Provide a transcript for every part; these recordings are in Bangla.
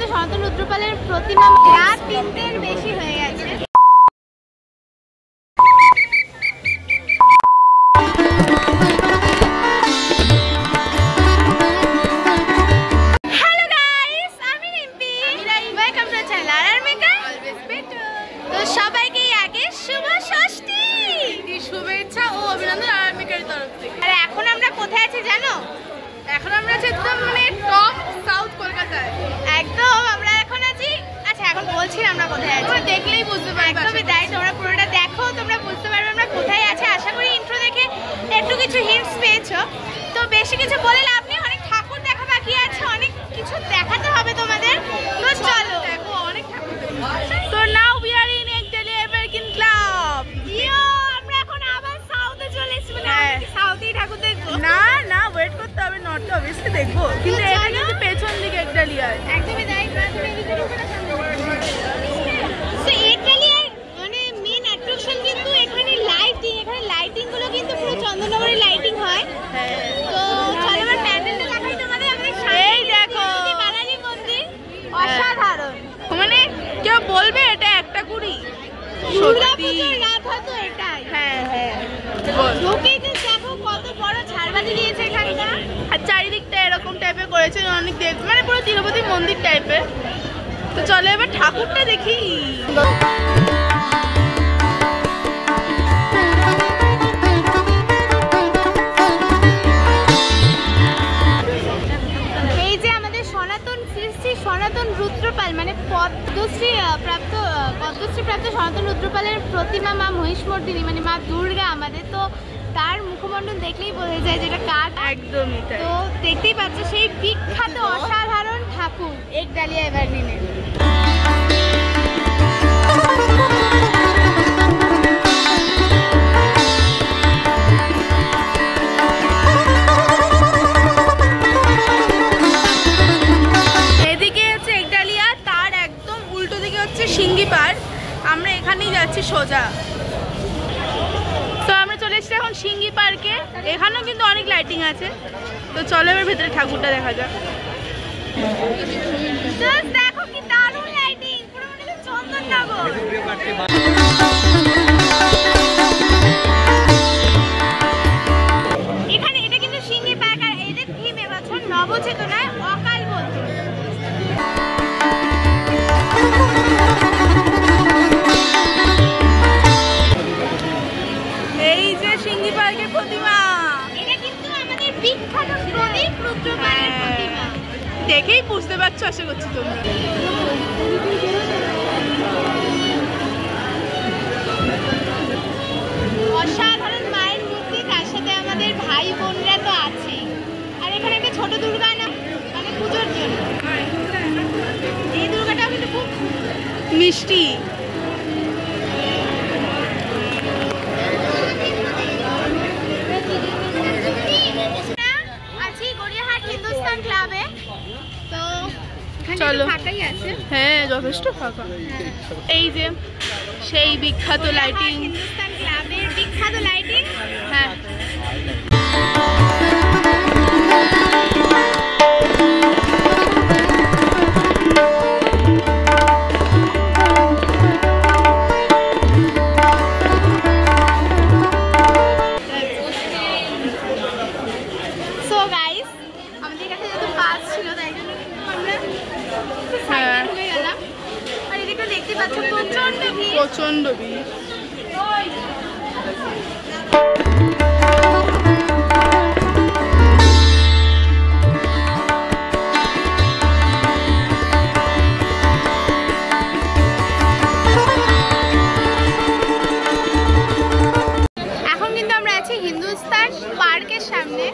সনাতন রুদ্রপালের প্রতিমা রাত 3টের বেশি হয়ে গেছে। সবাইকে আগে শুভ ষষ্ঠী শুভেচ্ছা ও অভিনন্দন আরআরমিকার তরফ থেকে। আর এখন আমরা কোথায় আছি জানো? এখন আমরা আছি একদম মানে টপ সাউথ কলকাতায়। একদম আমরা এখন আছি, আচ্ছা এখন বলছি না আমরা কোথায় আছি, তোমরা দেখলেই বুঝতে পারবে। একদমই তাই, তোমরা পুরোটা দেখো, তোমরা বুঝতে পারবে আমরা কোথায় আছি। আশা করি ইন্ট্রো দেখে একটু কিছু হিন্টস পেয়েছো। তো বেশি কিছু বলে লাভ নেই, অনেক ঠাকুর দেখা বাকি আছে, অনেক কিছু দেখাতে হবে তোমাদের। তো চলো দেখো অনেক ঠাকুর। তো now we are in Ekdalia evergreen club. Yo আমরা এখন আবার সাউথে চলে এসেছি, মানে সাউথেই ঠাকুর দেখবো। না না ওয়েট করতে হবে, নর্থে অবভিয়াসলি দেখবো, কিন্তু এটা কিন্তু পেছন দিকে একডালিয়ায়। একদমই তাই। তো একডালিয়ার মানে মেন অ্যাট্রাকশন কিন্তু এখানে লাইটিং, এখানে লাইটিং গুলো কিন্তু পুরো চন্দননগরের লাইটিং হয়। তো চলো এবার প্যান্ডেলটা দেখাই তোমাদের। আমাদের এই দেখো বালাজি মন্দির, অসাধারণ। মানে কেউ বলবে এটা একটা কুড়ি দুর্গাপূজার রাত হতো এটাই। হ্যাঁ হ্যাঁ ঢুকেই তো দেখো কত বড় ঝাড়বাতি দিয়েছে এখানটা, আর চারিদিকটা এরকম টাইপের করেছে, অনেক দেখবে মানে পুরো তিরুপতি মন্দির টাইপের। তো চলো এবার ঠাকুরটা দেখি। সনাতন রুদ্রপাল মানে পদ্মশ্রী প্রাপ্ত সনাতন রুদ্রপালের প্রতিমা মা মহিষমর্দিনী মানে মা দুর্গা আমাদের। তো তার মুখমণ্ডল দেখলেই বোঝা যায় যেটা কাঠ। একদমই তাই। তো দেখতেই পাচ্ছ সেই বিখ্যাত অসাধারণ ঠাকুর একডালিয়া এভারগ্রিনে। আমরা এখানেই যাচ্ছি সোজা। তো আমরা চলে এসেছি এখন সিঙ্গি পার্কে, এখানেও কিন্তু অনেক লাইটিং আছে। তো চলো এবার ভেতরে ঠাকুরটা দেখা যাক। দেখো কি দারুণ লাইটিং, পুরো মনে হচ্ছে চন্দননগর। এখানে এটা কিন্তু সিঙ্গি পার্ক, আর এদের থিম এবছর নবচেতনায় অকাল বন্ধু। এই যে সিঙ্গি পার্কের প্রতিমা, এটা কিন্তু আমাদের বিখ্যাত প্রদীপ রুদ্রপালের প্রতিমা। দেখেই বুঝতে পারছো আশা করছি তোমরা। অসাধারণ মায়ের মূর্তি, তার সাথে আমাদের ভাই বোনরা তো আছেই। আর এখানে একটা ছোট দুর্গা না মানে পুজোর জন্য, এই দুর্গাটাও কিন্তু খুব মিষ্টি। হিন্দুস্তান ক্লাবে, তো চলো ফাঁকাই আছে। হ্যাঁ যথেষ্ট ফাঁকা। এই যে সেই বিখ্যাত লাইটিং, হিন্দুস্তান ক্লাবের বিখ্যাত লাইটিং। হ্যাঁ প্রচন্ড ভিড়। এখন কিন্তু আমরা আছি হিন্দুস্তান পার্কের সামনে।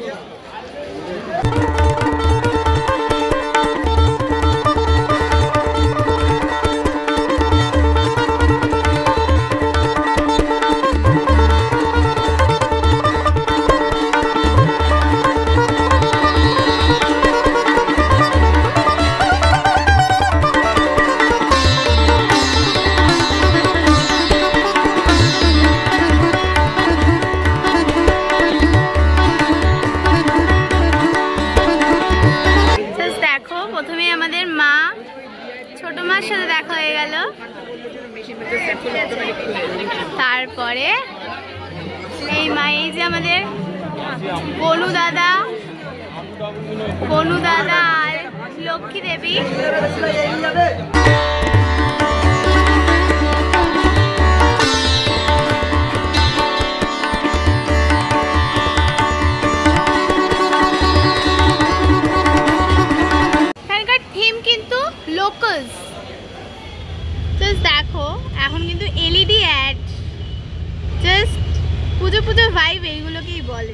মামার সাথে দেখা হয়ে গেল। তারপরে এই যে আমাদের বনু দাদা আর লক্ষ্মী দেবী। এখানকার থিম কিন্তু লোকালস। দেখো এখন কিন্তু এলইডি অ্যাড, জাস্ট পুজো ভাইব এইগুলোকেই বলে।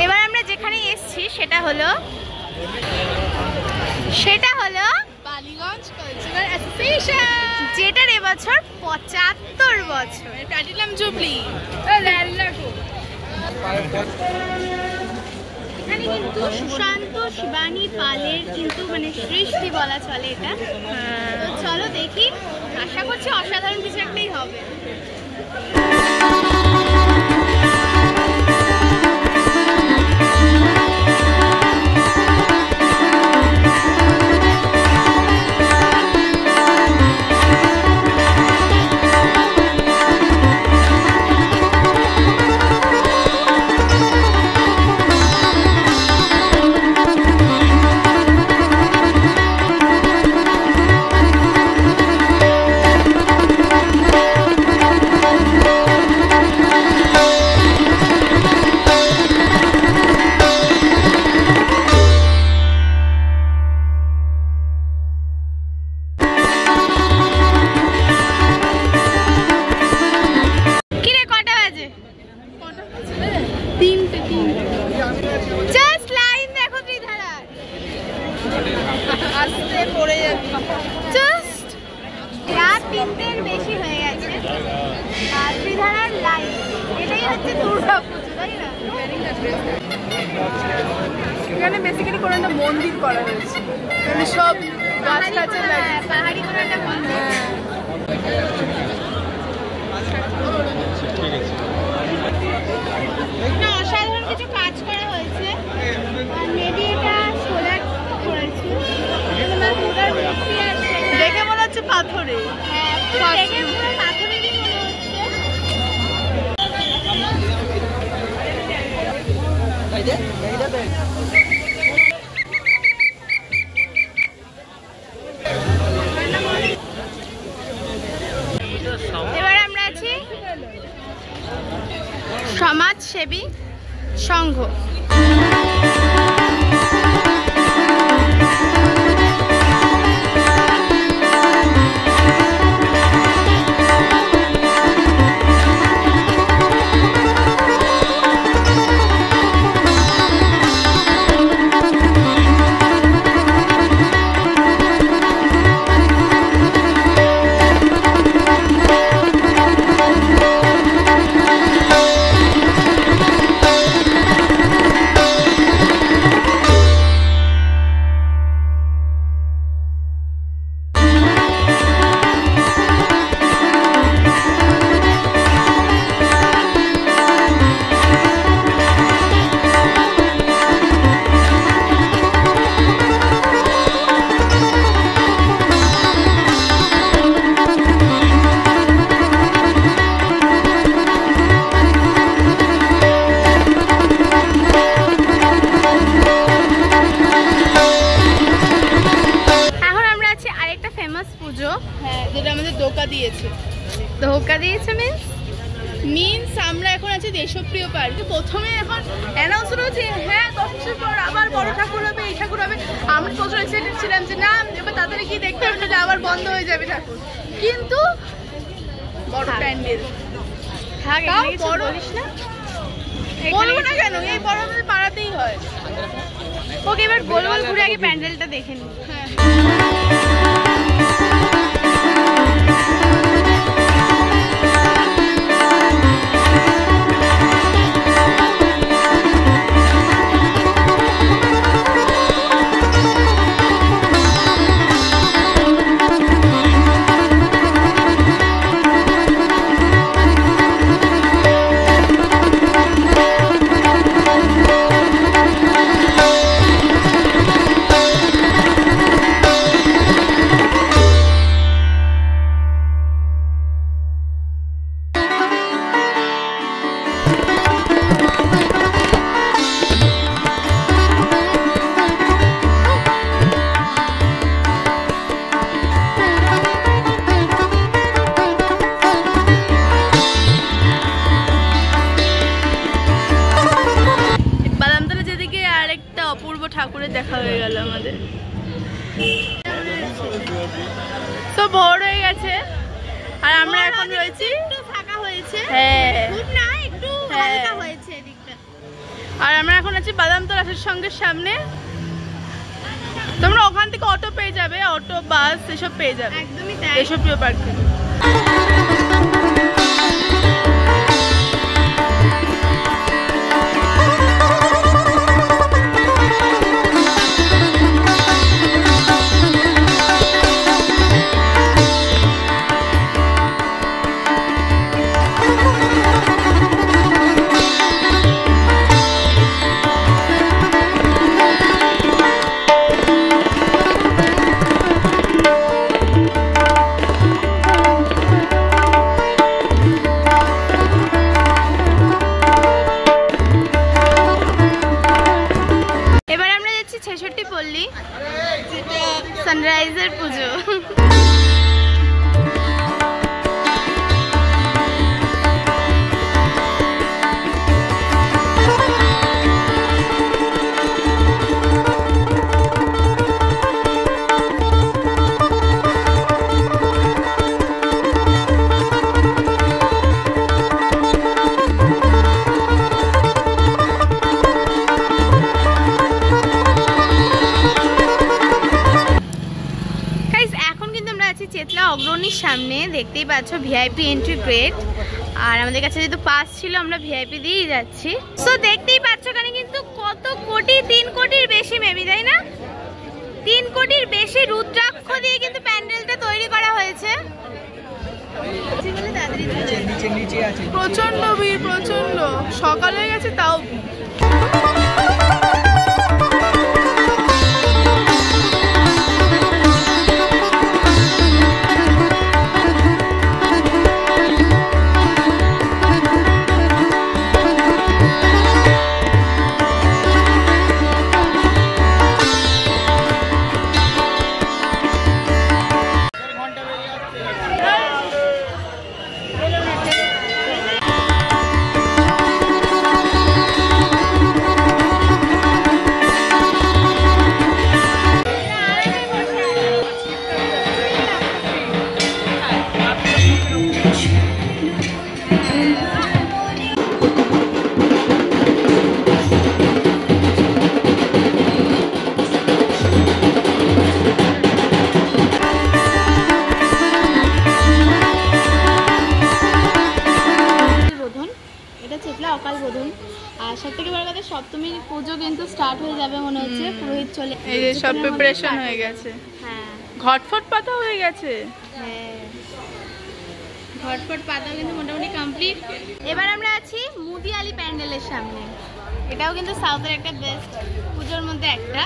এবার আমরা যেখানে এসেছি সেটা হলো বালিগঞ্জ কালচারাল অ্যাসোসিয়েশন, যেটার এবছর 75 বছর প্ল্যাটিনাম জুবলি। এখানে কিন্তু সুশান্ত শিবানী পালের কিন্তু মানে সৃষ্টি বলা চলে এটা। তো চলো দেখি, আশা করছি অসাধারণ কিছু একটাই হবে। বেশি হয়ে গেছে ত্রিধারার লাইন, এটাই হচ্ছে দুর্গা পুজো, তাই না? এখানে বেসিক্যালি কোনো একটা মন্দির করা হয়েছে, মানে সব গাছ টাছে লাগে, পাহাড়ি কোনো একটা মন্দির। না, অসাধারণ কিছু কাজ করা হয়েছে। আর মেবি এটা সোলার করেছে, দেখে মনে হচ্ছে পাথরে। হ্যাঁ, দেখে পুরো পাথরেরই মনে হচ্ছে। এবার আমরা আছি সমাজসেবী সংঘ। ধোকা দিয়েছে মিন্স আমরা এখন আছি দেশপ্রিয় পার্কে। প্রথমে এখন অ্যানাউন্স হচ্ছে হ্যাঁ 10 বছর পর আবার বড় ঠাকুর হবে, এই ঠাকুর হবে। আমরা প্রচুর এক্সাইটেড ছিলাম যে না এবার তাড়াতাড়ি গিয়ে দেখতে হবে যে আবার বন্ধ হয়ে যাবে ঠাকুর, কিন্তু বড় প্যান্ডেল বলিস না, বলবো না কেন, এই বড় পাড়াতেই হয়। ওকে এবার গোল গোল ঘুরে আগে প্যান্ডেলটা দেখে নিই। হ্যাঁ আমাদের। তো ভোর হয়ে গেছে আর আমরা এখন রয়েছি, একটু ফাঁকা হয়েছে, হ্যাঁ খুব না, একটু হালকা হয়েছে এদিকটা। আর আমরা এখন আছি বাদামতলা সঙ্গে সামনে। তোমরা ওখান থেকে অটো পেয়ে যাবে, অটো বাস এসব পেয়ে যাবে, একদমই তাই। এসব প্রিয় পার্ক থেকে। সানরাইজের পুজো। চেতলা অগ্রণীর সামনে দেখতেই পাচ্ছ ভিআইপি এন্ট্রি গ্রেট, আর আমাদের কাছে যেহেতু পাস ছিল আমরা ভিআইপি দিয়েই যাচ্ছি। তো দেখতেই পাচ্ছ এখানে কিন্তু কত কোটি, 3 কোটির বেশি মেবি, তাই না? 3 কোটির বেশি রুদ্রাক্ষ দিয়ে কিন্তু প্যান্ডেলটা তৈরি করা হয়েছে। প্রচন্ড ভিড়, প্রচন্ড, সকাল হয়ে গেছে তাও। অকাল বোধন, আর সব থেকে বড় কথা সপ্তমীর পুজো কিন্তু স্টার্ট হয়ে যাবে মনে হচ্ছে, পুরোহিত চলে, এই যে সব প্রিপারেশন হয়ে গেছে। হ্যাঁ, ঘটফট পাতা হয়ে গেছে। হ্যাঁ, ঘটফট পাতা কিন্তু মোটামুটি কমপ্লিট। এবার আমরা আছি মুদিয়ালি প্যান্ডেলের সামনে, এটাও কিন্তু সাউথের একটা বেস্ট পুজোর মধ্যে একটা।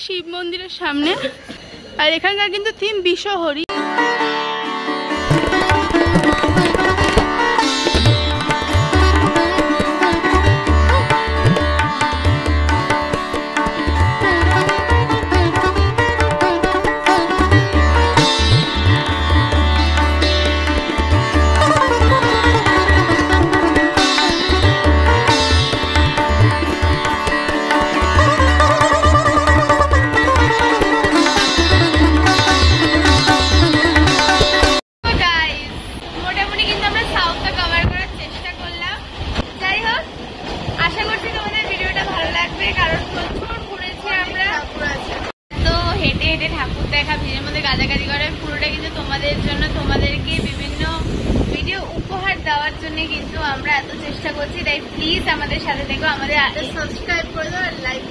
শিব মন্দিরের সামনে, আর এখানকার কিন্তু থিম বিষহরি। ঠাকুর দেখা, ভিড়ের মধ্যে গাজাগাজি করে, পুরোটা কিন্তু তোমাদের জন্য, তোমাদেরকে বিভিন্ন ভিডিও উপহার দেওয়ার জন্য কিন্তু আমরা এত চেষ্টা করছি। তাই প্লিজ আমাদের সাথে দেখো, আমাদের সাবস্ক্রাইব করে দাও আর লাইক